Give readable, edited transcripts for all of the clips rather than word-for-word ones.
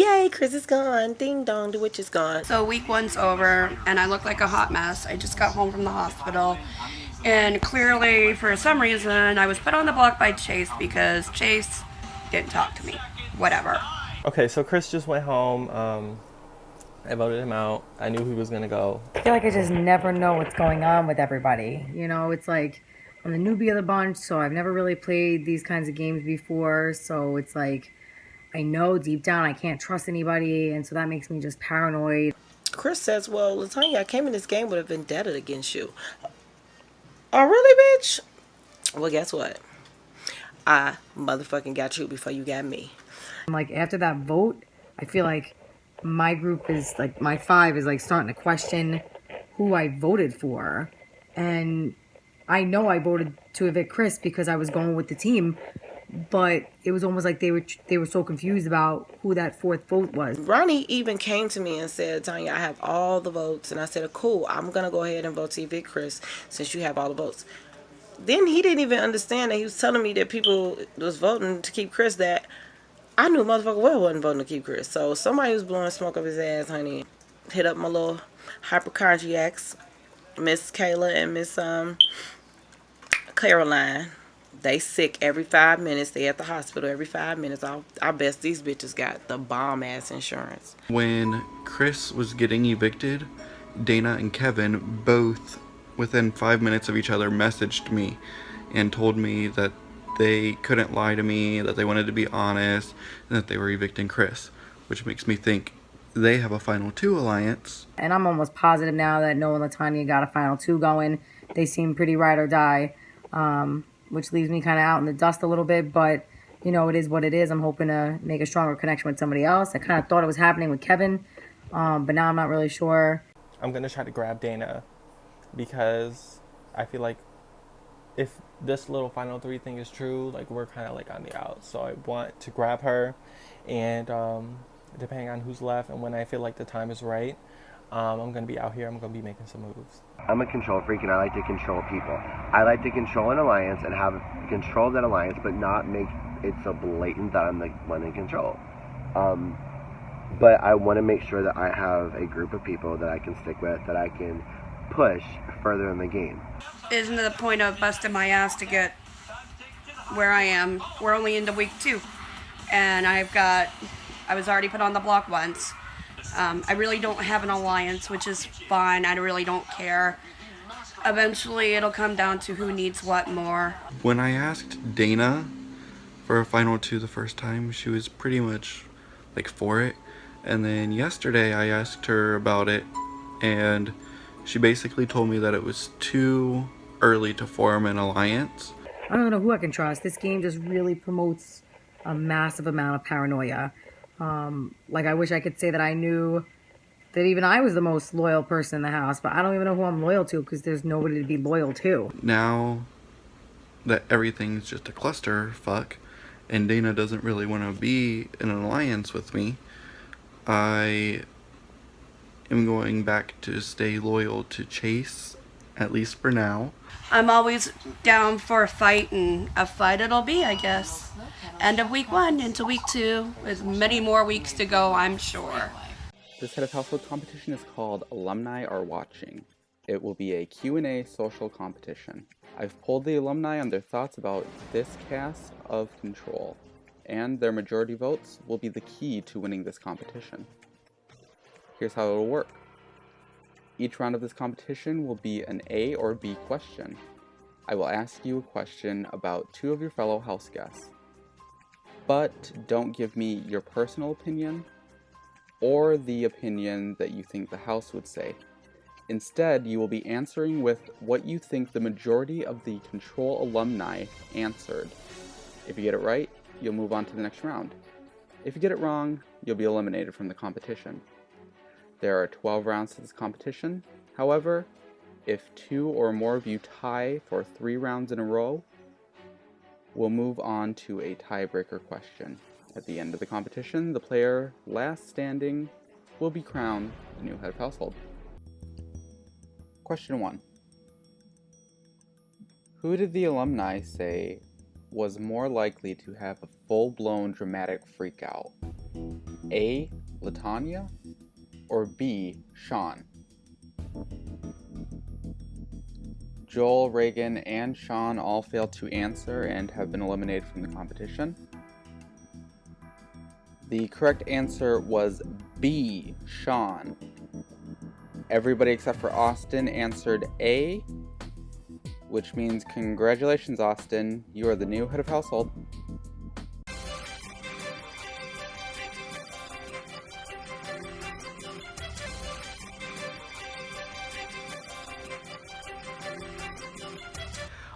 Yay, Chris is gone. Ding dong, the witch is gone. So week one's over, and I look like a hot mess. I just got home from the hospital, and clearly, for some reason, I was put on the block by Chase because Chase didn't talk to me. Whatever. Okay, so Chris just went home. I voted him out. I knew he was gonna go. I feel like I just never know what's going on with everybody. You know, it's like I'm the newbie of the bunch, so I've never really played these kinds of games before. So it's like I know deep down I can't trust anybody, and so that makes me just paranoid. Chris says, well, Latanya, I came in this game with a vendetta against you. Oh, really, bitch? Well, guess what? I motherfucking got you before you got me. Like, after that vote, I feel like my group is like, my five is like starting to question who I voted for. And I know I voted to evict Chris because I was going with the team, but it was almost like they were so confused about who that fourth vote was. Ronnie even came to me and said, Tanya, I have all the votes. And I said, cool, I'm going to go ahead and vote to evict Chris since you have all the votes. Then he didn't even understand that he was telling me that people was voting to keep Chris, that I knew motherfucker well wasn't voting to keep Chris. So somebody was blowing smoke up his ass, honey. Hit up my little hypochondriacs, Miss Kayla and Miss Caroline. They sick every 5 minutes. They at the hospital every 5 minutes. I bet these bitches got the bomb ass insurance. When Chris was getting evicted, Dana and Kevin both within 5 minutes of each other messaged me and told me that they couldn't lie to me, that they wanted to be honest, and that they were evicting Chris, which makes me think they have a Final Two alliance. And I'm almost positive now that Noah and Latanya got a Final Two going. They seem pretty ride or die, which leaves me kind of out in the dust a little bit, but you know, it is what it is. I'm hoping to make a stronger connection with somebody else. I kind of thought it was happening with Kevin, but now I'm not really sure. I'm gonna try to grab Dana because I feel like if this little Final Three thing is true, like we're kind of like on the out. So I want to grab her, and depending on who's left and when I feel like the time is right, I'm gonna be out here. I'm gonna be making some moves. I'm a control freak and I like to control people. I like to control an alliance and have control of that alliance, but not make it so blatant that I'm the one in control. But I want to make sure that I have a group of people that I can stick with, that I can push further in the game. Isn't it the point of busting my ass to get where I am? We're only into week 2, and I was already put on the block once. I really don't have an alliance, which is fine. I really don't care. Eventually, it'll come down to who needs what more. When I asked Dana for a Final Two the first time, she was pretty much like for it. And then yesterday I asked her about it, and she basically told me that it was too early to form an alliance. I don't know who I can trust. This game just really promotes a massive amount of paranoia. Like, I wish I could say that I knew that even I was the most loyal person in the house, but I don't even know who I'm loyal to because there's nobody to be loyal to. Now that everything's just a clusterfuck and Dana doesn't really want to be in an alliance with me, I am going back to stay loyal to Chase, at least for now. I'm always down for a fight, and a fight it'll be, I guess. End of week 1 into week 2, with many more weeks to go, I'm sure. This head of household competition is called Alumni Are Watching. It will be a Q&A social competition. I've polled the alumni on their thoughts about this cast of Control, and their majority votes will be the key to winning this competition. Here's how it will work. Each round of this competition will be an A or B question. I will ask you a question about 2 of your fellow house guests. But don't give me your personal opinion or the opinion that you think the house would say. Instead, you will be answering with what you think the majority of the Control alumni answered. If you get it right, you'll move on to the next round. If you get it wrong, you'll be eliminated from the competition. There are 12 rounds to this competition. However, if 2 or more of you tie for 3 rounds in a row, we'll move on to a tiebreaker question. At the end of the competition, the player last standing will be crowned the new head of household. Question 1. Who did the alumni say was more likely to have a full-blown dramatic freakout? A. Latanya, or B. Sean? Joel, Reagan, and Sean all failed to answer and have been eliminated from the competition. The correct answer was B. Sean. Everybody except for Austin answered A, which means congratulations, Austin. You are the new head of household.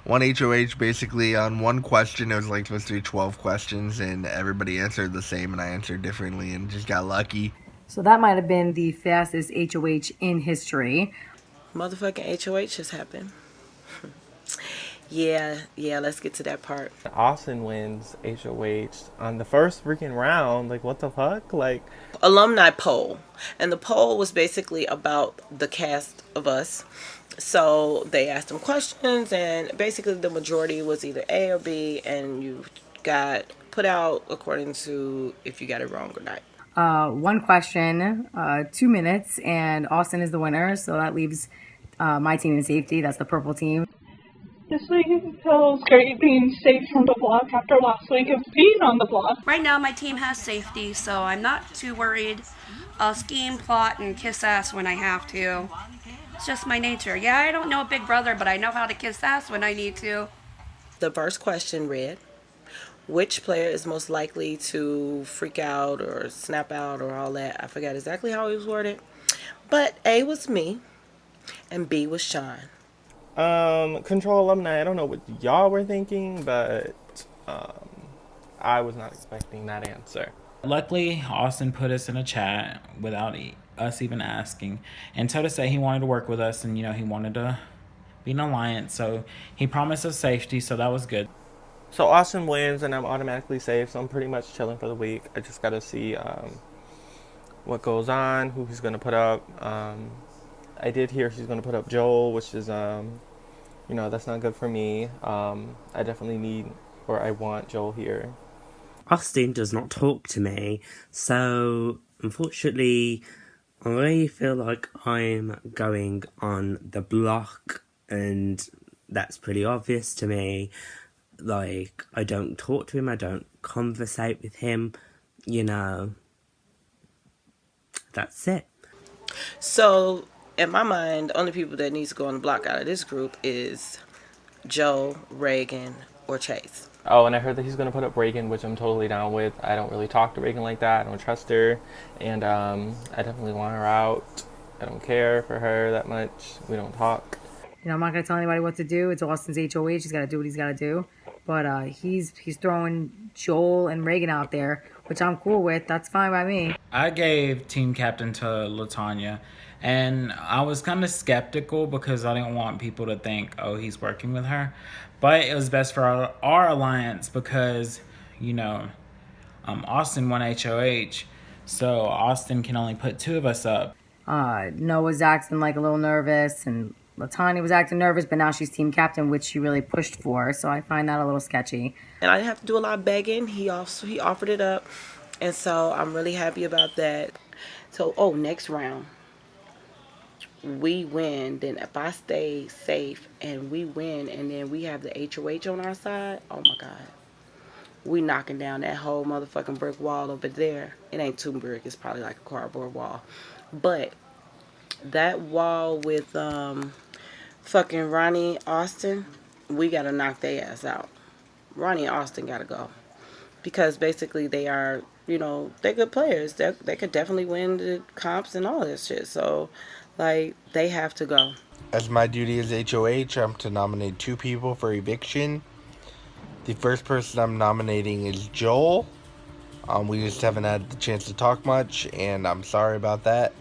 One HOH, basically on one question, it was like supposed to be 12 questions, and everybody answered the same, and I answered differently and just got lucky. So that might have been the fastest HOH in history. Motherfucking HOH has happened. Yeah, let's get to that part. Austin wins HOH on the first freaking round. Like, what the fuck? Like, Alumni poll. And the poll was basically about the cast of us. So they asked them questions, and basically the majority was either A or B, and you got put out according to if you got it wrong or not. One question, 2 minutes, and Austin is the winner. So that leaves my team in safety. That's the purple team. This week it feels great being safe from the block after last week of being on the block. Right now my team has safety, so I'm not too worried. I'll scheme, plot, and kiss ass when I have to. It's just my nature. Yeah, I don't know Big Brother, but I know how to kiss ass when I need to. The first question read, which player is most likely to freak out or snap out or all that? I forgot exactly how it was worded. But A was me, and B was Sean. Control alumni, I don't know what y'all were thinking, but I was not expecting that answer. Luckily, Austin put us in a chat without us even asking and told us that he wanted to work with us and, he wanted to be an alliance. So he promised us safety, so that was good. So Austin wins and I'm automatically safe, so I'm pretty much chilling for the week. I just got to see what goes on, who he's going to put up. I did hear he's going to put up Joel, which is, that's not good for me. I definitely need, or I want Joel here. Austin does not talk to me, so unfortunately I feel like I'm going on the block, and that's pretty obvious to me. Like, I don't talk to him, I don't conversate with him, that's it. So, in my mind, the only people that needs to go on the block out of this group is Joe, Reagan, or Chase. Oh, and I heard that he's going to put up Reagan, which I'm totally down with. I don't really talk to Reagan like that. I don't trust her. And I definitely want her out. I don't care for her that much. We don't talk. I'm not going to tell anybody what to do. It's Austin's HOH. He's got to do what he's got to do. But he's throwing Joel and Reagan out there, which I'm cool with. That's fine by me. I gave team captain to Latanya, and I was kind of skeptical because I didn't want people to think, oh, he's working with her. But it was best for our alliance because, Austin won HOH, so Austin can only put 2 of us up. Noah's acting like a little nervous, and Latanya was acting nervous, but now she's team captain, which she really pushed for, so I find that a little sketchy. And I didn't have to do a lot of begging. He offered it up, and so I'm really happy about that. So, next round, we win. Then if I stay safe and we win, and then we have the HOH on our side, oh my God. We knocking down that whole motherfucking brick wall over there. It ain't too brick. It's probably like a cardboard wall. But that wall with fucking Ronnie Austin, we gotta knock their ass out. Ronnie and Austin gotta go. Because basically they are, they're good players. They could definitely win the comps and all this shit. So, they have to go. As my duty as HOH, I'm to nominate 2 people for eviction. The first person I'm nominating is Joel. We just haven't had the chance to talk much, and I'm sorry about that.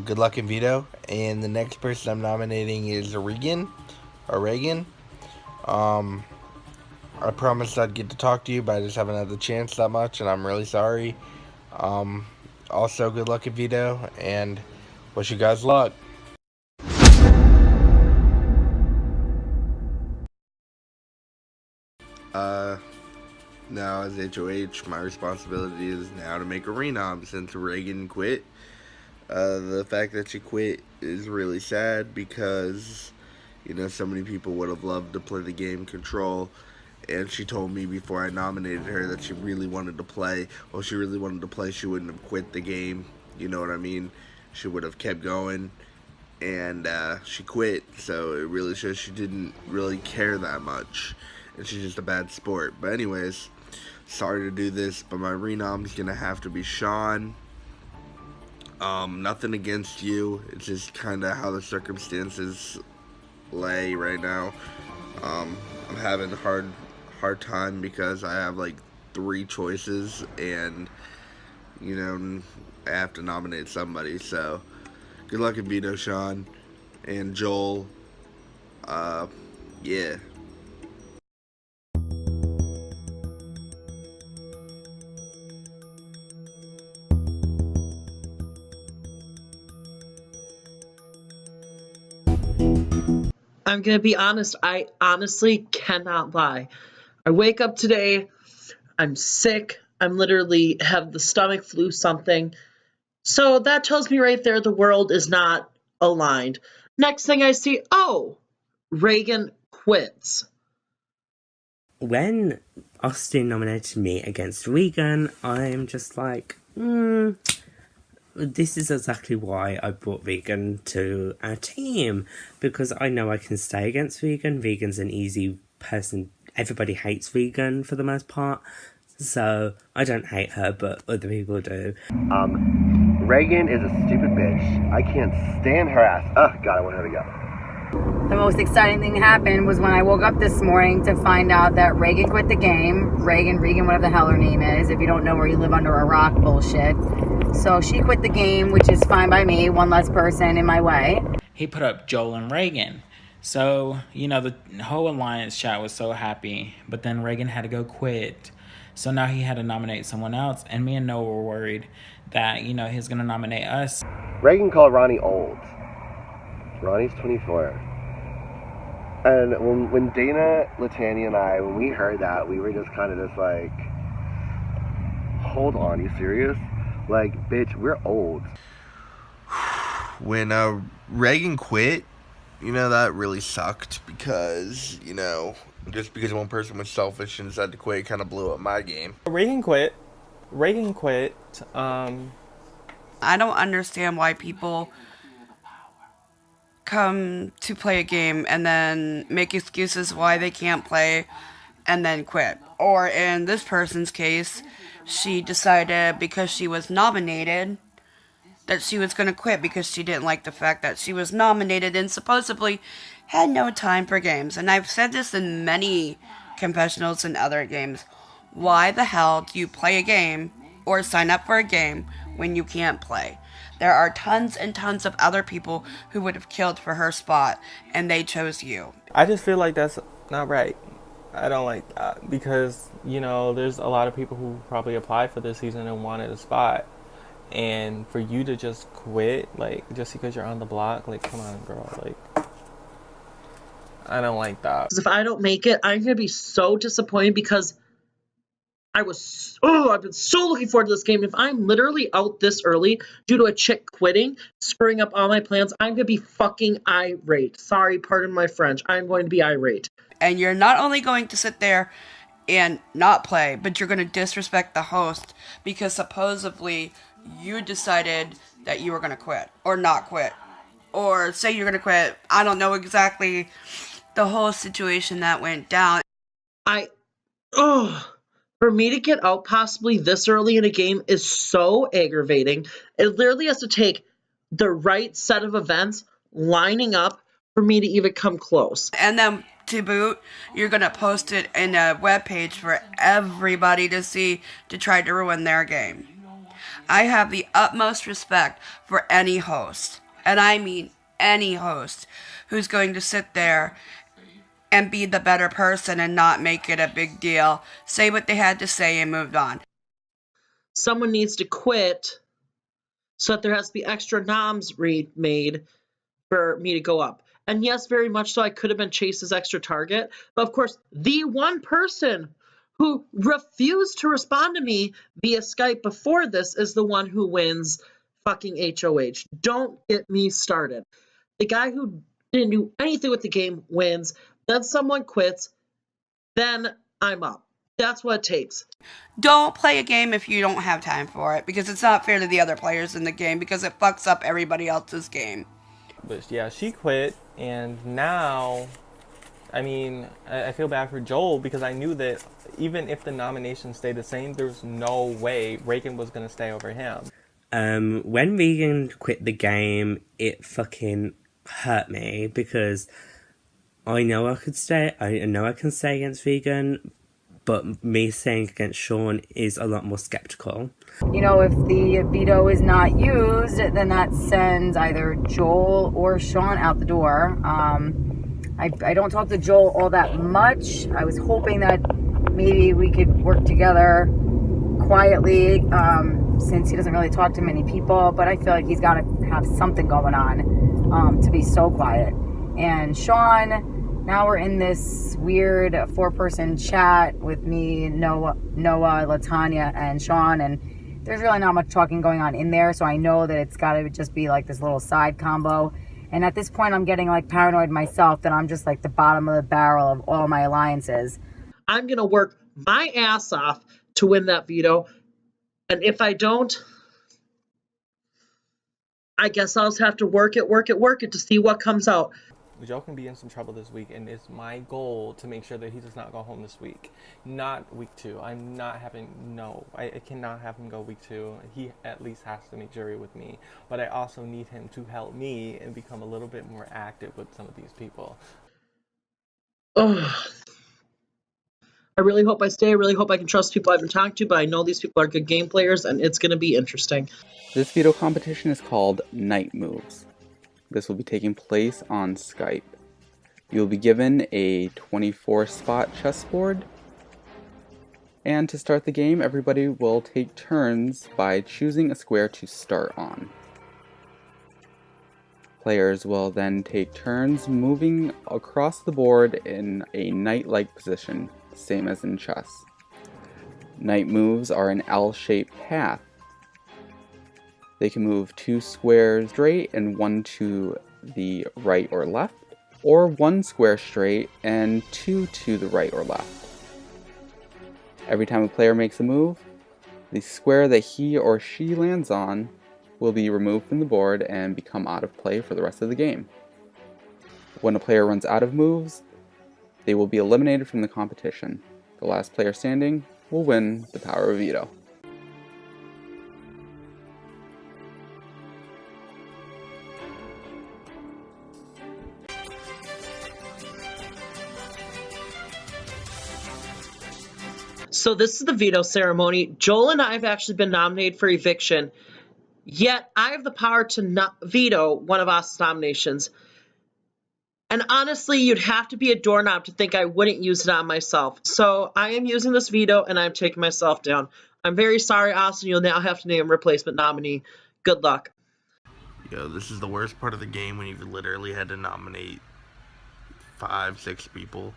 Good luck in veto. And the next person I'm nominating is Reagan. I promised I'd get to talk to you, but I just haven't had the chance that much, and I'm really sorry. Also, good luck in veto, and wish you guys luck. Now, as HOH, my responsibility is now to make a renom since Reagan quit. The fact that she quit is really sad because, so many people would have loved to play the game Control. And she told me before I nominated her that she really wanted to play. Well, she really wanted to play, she wouldn't have quit the game. You know what I mean? She would have kept going. And she quit, so it really shows she didn't really care that much. And she's just a bad sport. But anyways, sorry to do this, but my renom's gonna have to be Sean. Nothing against you. It's just kind of how the circumstances lay right now. I'm having a hard time because I have like 3 choices, and I have to nominate somebody. So good luck in veto, Sean and Joel. Yeah. I'm going to be honest. I honestly cannot lie. I wake up today, I'm sick. I'm literally have the stomach flu something. So that tells me right there the world is not aligned. Next thing I see, oh, Reagan quits. When Austin nominated me against Regan, I'm just like, this is exactly why I brought Vegan to our team, because I know I can stay against Vegan. Vegan's an easy person. Everybody hates Vegan for the most part, so I don't hate her, but other people do. Reagan is a stupid bitch. I can't stand her ass. Oh, God, I want her to go. The most exciting thing happened was when I woke up this morning to find out that Reagan quit the game. Reagan, whatever the hell her name is. If you don't know where you live under a rock, bullshit. So she quit the game, which is fine by me. One less person in my way. He put up Joel and Reagan. So, the whole alliance chat was so happy. But then Reagan had to go quit. So now he had to nominate someone else. And me and Noah were worried that, he's going to nominate us. Reagan called Ronnie old. Ronnie's 24. And when Dana, Latanya, and I, when we heard that, we were just kind of just like, hold on, you serious? Like, bitch, we're old. When Reagan quit, that really sucked because, just because one person was selfish and decided to quit, kind of blew up my game. Reagan quit. I don't understand why people come to play a game and then make excuses why they can't play and then quit. Or in this person's case, she decided because she was nominated that she was going to quit because she didn't like the fact that she was nominated and supposedly had no time for games. And I've said this in many confessionals and other games. Why the hell do you play a game or sign up for a game when you can't play? There are tons and tons of other people who would have killed for her spot, and they chose you. I just feel like that's not right. I don't like that because, there's a lot of people who probably applied for this season and wanted a spot. And for you to just quit, just because you're on the block, come on, girl. I don't like that. Because if I don't make it, I'm going to be so disappointed because I've been so looking forward to this game. If I'm literally out this early due to a chick quitting, screwing up all my plans, I'm going to be fucking irate. Sorry, pardon my French. I'm going to be irate. And you're not only going to sit there and not play, but you're going to disrespect the host because supposedly you decided that you were going to quit or not quit. Or say you're going to quit. I don't know exactly the whole situation that went down. For me to get out possibly this early in a game is so aggravating. It literally has to take the right set of events lining up for me to even come close. And then to boot, you're going to post it in a webpage for everybody to see to try to ruin their game. I have the utmost respect for any host, and I mean any host, who's going to sit there and be the better person and not make it a big deal, say what they had to say and moved on. Someone needs to quit so that there has to be extra noms made for me to go up. And yes, very much so, I could have been Chase's extra target. But of course, the one person who refused to respond to me via Skype before this, is the one who wins fucking HOH. Don't get me started. The guy who didn't do anything with the game wins, then someone quits, then I'm up. That's what it takes. Don't play a game if you don't have time for it, because it's not fair to the other players in the game, because it fucks up everybody else's game. But yeah, she quit, and now, I mean, I feel bad for Joel because I knew that even if the nominations stayed the same, there's no way Reagan was going to stay over him. When Regan quit the game, it fucking hurt me because I know I could stay. I know I can stay against Regan, but me staying against Sean is a lot more skeptical. You know, if the veto is not used, then that sends either Joel or Sean out the door. I don't talk to Joel all that much. I was hoping that maybe we could work together quietly, since he doesn't really talk to many people, but I feel like he's got to have something going on to be so quiet. And Sean, now we're in this weird 4-person chat with me, Noah, Latanya, and Sean, and there's really not much talking going on in there, so I know that it's got to just be like this little side combo. And at this point, I'm getting like paranoid myself that I'm just like the bottom of the barrel of all my alliances. I'm going to work my ass off to win that veto. And if I don't, I guess I'll just have to work it to see what comes out. Joe can be in some trouble this week, and it's my goal to make sure that he does not go home this week. Not week 2. I'm not having, no, I cannot have him go week 2. He at least has to make jury with me. But I also need him to help me and become a little bit more active with some of these people. Oh, I really hope I stay. I really hope I can trust people I've been talking to, but I know these people are good game players, and it's going to be interesting. This veto competition is called Night Moves. This will be taking place on Skype. You'll be given a 24-spot chessboard. And to start the game, everybody will take turns by choosing a square to start on. Players will then take turns moving across the board in a knight-like position, same as in chess. Knight moves are an L-shaped path. They can move 2 squares straight and 1 to the right or left, or 1 square straight and 2 to the right or left. Every time a player makes a move, the square that he or she lands on will be removed from the board and become out of play for the rest of the game. When a player runs out of moves, they will be eliminated from the competition. The last player standing will win the power of veto. So this is the veto ceremony. Joel and I have actually been nominated for eviction, yet I have the power to veto one of us nominations. And honestly, you'd have to be a doorknob to think I wouldn't use it on myself. So I am using this veto, and I'm taking myself down. I'm very sorry, Austin. You'll now have to name a replacement nominee. Good luck. Yo, this is the worst part of the game when you've literally had to nominate 5-6 people.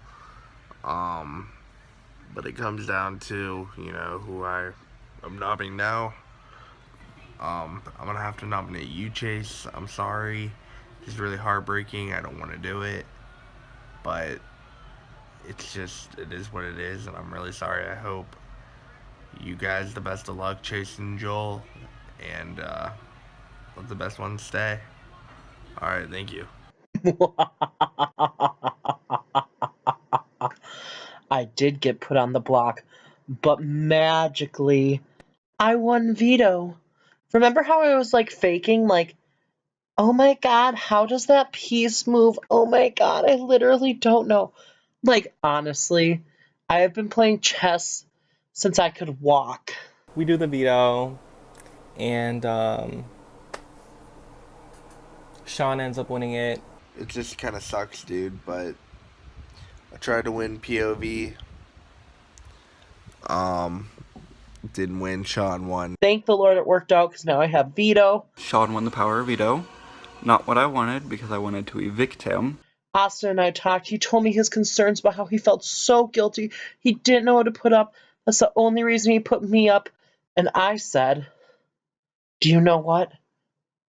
But it comes down to, you know, who I'm nominating now. I'm gonna have to nominate you, Chase. I'm sorry. It's really heartbreaking. I don't want to do it. But it's just, it is what it is, and I'm really sorry. I hope you guys the best of luck, Chase and Joel. And let the best one stay. Alright, thank you. I did get put on the block, but magically, I won veto. Remember how I was like faking, like, oh my god, how does that piece move? Oh my god, I literally don't know. Like, honestly, I have been playing chess since I could walk. We do the veto, and Sean ends up winning it. It just kind of sucks, dude, but I tried to win POV. Didn't win. Sean won. Thank the Lord it worked out, because now I have veto. Sean won the power of veto. Not what I wanted, because I wanted to evict him. Austin and I talked. He told me his concerns about how he felt so guilty. He didn't know what to put up. That's the only reason he put me up. And I said, do you know what?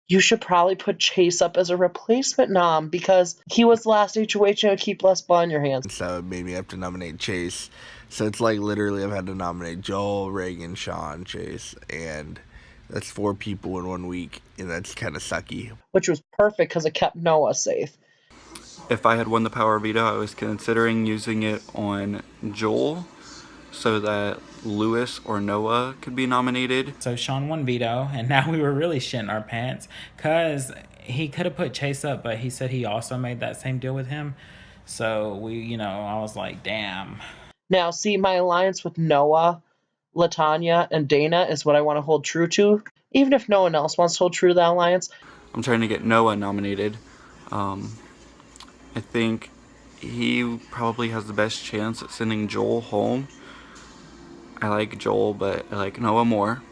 You should probably put Chase up as a replacement nom because he was the last HOH and would keep less blood on your hands. So it made me have to nominate Chase. So it's like literally I've had to nominate Joel, Reagan, Sean, Chase, and that's 4 people in 1 week, and that's kind of sucky. Which was perfect because it kept Noah safe. If I had won the power veto, I was considering using it on Joel so that Lewis or Noah could be nominated. So Sean won veto, and now we were really shitting our pants because he could have put Chase up, but he said he also made that same deal with him. So I was like, damn. Now, see, my alliance with Noah, Latanya, and Dana is what I want to hold true to, even if no one else wants to hold true to that alliance. I'm trying to get Noah nominated. I think he probably has the best chance at sending Joel home. I like Joel, but I like Noah more.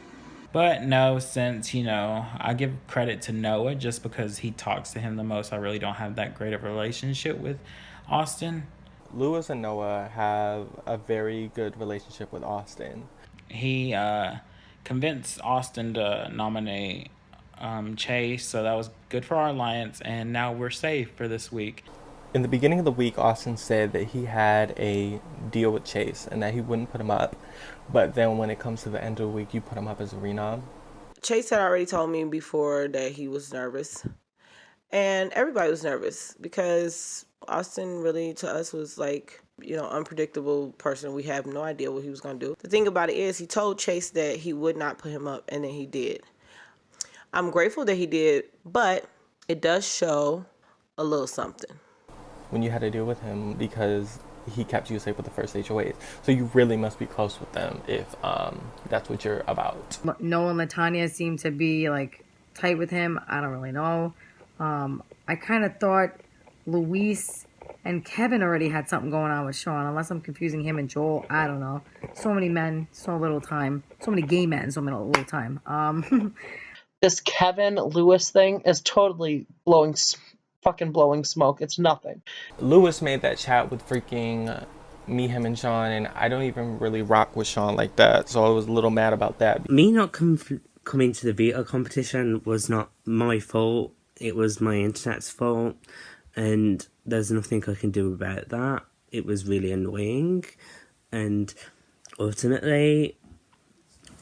But no, since, I give credit to Noah just because he talks to him the most. I really don't have that great of a relationship with Austin. Lewis and Noah have a very good relationship with Austin. He convinced Austin to nominate Chase, so that was good for our alliance, and now we're safe for this week. In the beginning of the week, Austin said that he had a deal with Chase and that he wouldn't put him up. But then when it comes to the end of the week, you put him up as a renom. Chase had already told me before that he was nervous. And everybody was nervous because Austin really to us was like, unpredictable person. We have no idea what he was going to do. The thing about it is he told Chase that he would not put him up, and then he did. I'm grateful that he did, but it does show a little something. When you had to deal with him because he kept you safe with the first HOAs. So you really must be close with them if that's what you're about. Noah and Latanya seem to be like tight with him. I don't really know. I kind of thought Luis and Kevin already had something going on with Sean, unless I'm confusing him and Joel. I don't know. So many men, so little time. So many gay men, so little time. This Kevin Lewis thing is totally blowing smoke. It's nothing. Lewis made that chat with freaking me, him, and Sean, and I don't even really rock with Sean like that, so I was a little mad about that. Me not coming to the veto competition was not my fault. It was my internet's fault, and there's nothing I can do about that. It was really annoying, and ultimately,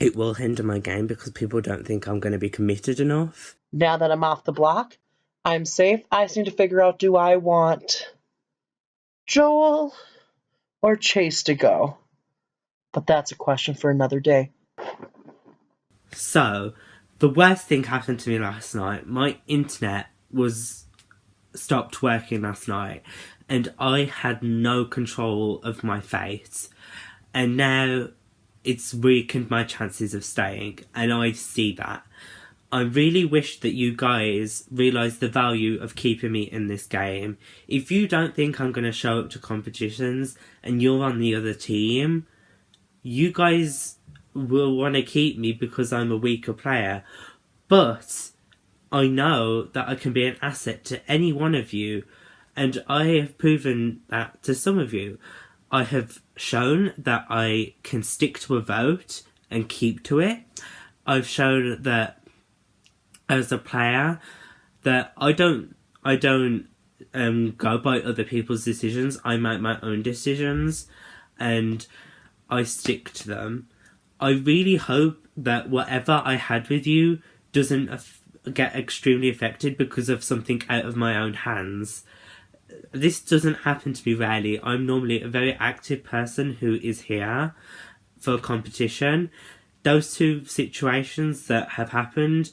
it will hinder my game because people don't think I'm going to be committed enough. Now that I'm off the block, I'm safe. I just need to figure out, do I want Joel or Chase to go? But that's a question for another day. So, the worst thing happened to me last night. My internet was stopped working last night, and I had no control of my fate. And now it's weakened my chances of staying, and I see that. I really wish that you guys realise the value of keeping me in this game. If you don't think I'm going to show up to competitions and you're on the other team, you guys will want to keep me because I'm a weaker player. But I know that I can be an asset to any one of you, and I have proven that to some of you. I have shown that I can stick to a vote and keep to it. I've shown that as a player that I don't go by other people's decisions. I make my own decisions and I stick to them. I really hope that whatever I had with you doesn't get extremely affected because of something out of my own hands. This doesn't happen to me rarely. I'm normally a very active person who is here for competition. Those two situations that have happened,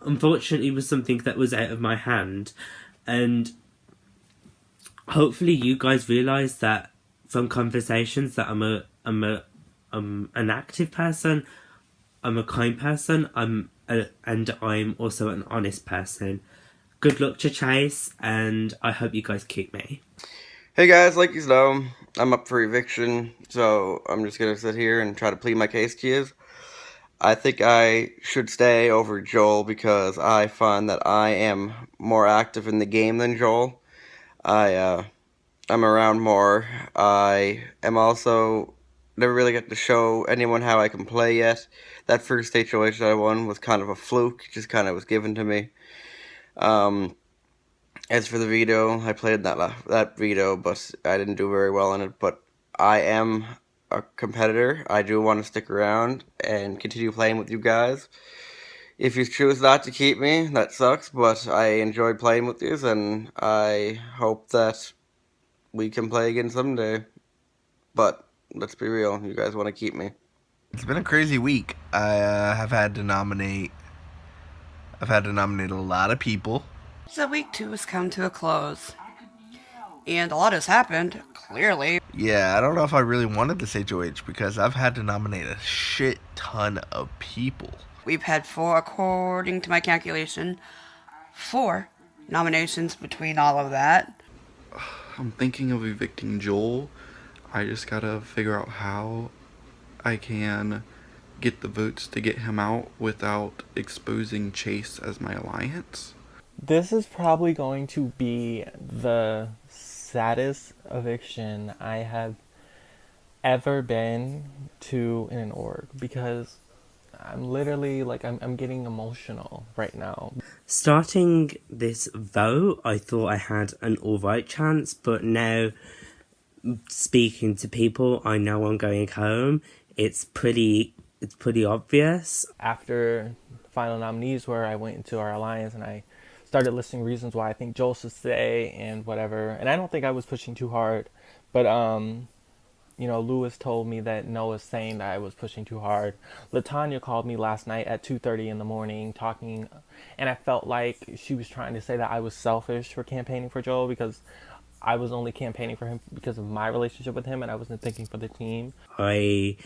unfortunately, was something that was out of my hand. And hopefully you guys realise that from conversations that I'm an active person, I'm a kind person, and I'm also an honest person. Good luck to Chase, and I hope you guys keep me. Hey guys, like you know, I'm up for eviction, so I'm just gonna sit here and try to plead my case to you. I think I should stay over Joel because I find that I am more active in the game than Joel. I'm around more. I am also never really got to show anyone how I can play yet. That first HOH that I won was kind of a fluke, just kind of was given to me. As for the veto, I played that veto, but I didn't do very well in it. But I am a competitor. I do want to stick around and continue playing with you guys. If you choose not to keep me, that sucks, but I enjoyed playing with you, and I hope that we can play again someday. But let's be real, you guys want to keep me. It's been a crazy week. I've had to nominate a lot of people. So week 2 has come to a close. And a lot has happened, clearly. Yeah, I don't know if I really wanted this HOH because I've had to nominate a shit ton of people. We've had 4, according to my calculation, 4 nominations between all of that. I'm thinking of evicting Joel. I just gotta figure out how I can get the votes to get him out without exposing Chase as my alliance. This is probably going to be the saddest eviction I have ever been to in an org, because I'm literally I'm getting emotional right now. Starting this vote, I thought I had an alright chance, but now speaking to people I know I'm going home, it's pretty obvious. After final nominees, where I went into our alliance and I started listing reasons why I think Joel should stay and whatever, and I don't think I was pushing too hard, but Lewis told me that Noah's saying that I was pushing too hard. LaTanya called me last night at 2:30 in the morning talking, and I felt like she was trying to say that I was selfish for campaigning for Joel, because I was only campaigning for him because of my relationship with him, and I wasn't thinking for the team. I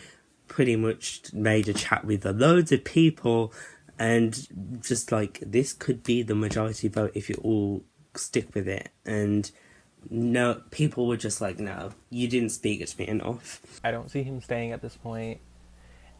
pretty much made a chat with loads of people, and just this could be the majority vote if you all stick with it. And no, people were just like, no, you didn't speak to me enough. I don't see him staying at this point,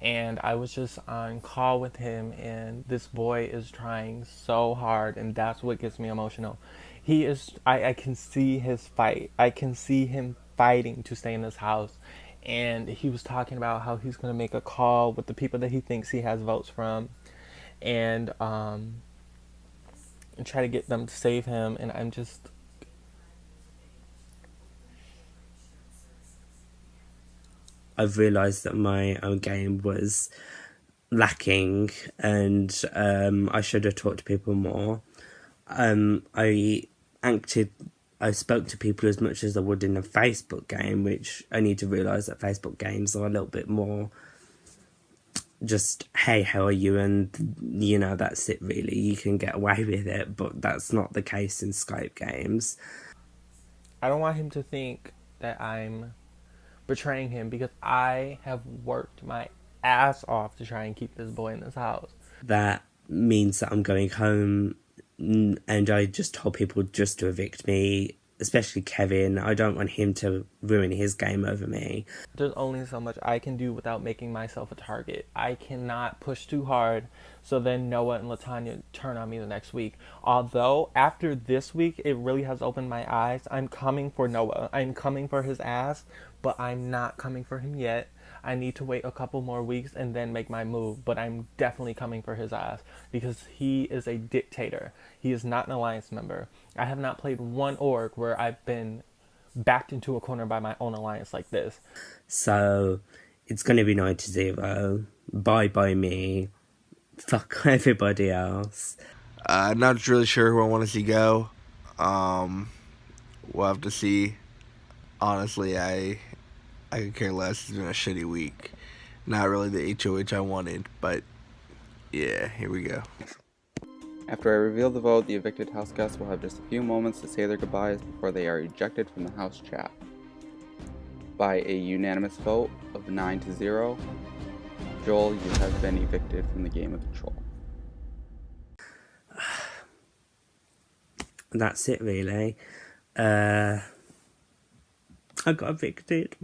and I was just on call with him, and this boy is trying so hard, and that's what gets me emotional. He is, I can see his fight. I can see him fighting to stay in this house, and he was talking about how he's going to make a call with the people that he thinks he has votes from, and try to get them to save him, and I'm just... I've realised that my own game was lacking, and I should have talked to people more. I spoke to people as much as I would in a Facebook game, which I need to realise that Facebook games are a little bit more just, hey, how are you? And, that's it really. You can get away with it, but that's not the case in Skype games. I don't want him to think that I'm betraying him, because I have worked my ass off to try and keep this boy in this house. That means that I'm going home, and I just told people just to evict me, especially Kevin. I don't want him to ruin his game over me. There's only so much I can do without making myself a target. I cannot push too hard, so then Noah and LaTanya turn on me the next week. Although, after this week, it really has opened my eyes. I'm coming for Noah. I'm coming for his ass, but I'm not coming for him yet. I need to wait a couple more weeks and then make my move, but I'm definitely coming for his ass, because he is a dictator. He is not an alliance member. I have not played one org where I've been backed into a corner by my own alliance like this. So it's going to be 9-0. Bye me. Fuck everybody else. I'm not really sure who I want to see go. We'll have to see. Honestly, I could care less. It's been a shitty week. Not really the HOH I wanted, but yeah, here we go. After I reveal the vote, the evicted house guests will have just a few moments to say their goodbyes before they are ejected from the house chat. By a unanimous vote of 9-0, Joel, you have been evicted from the game of Control. That's it really. I got evicted.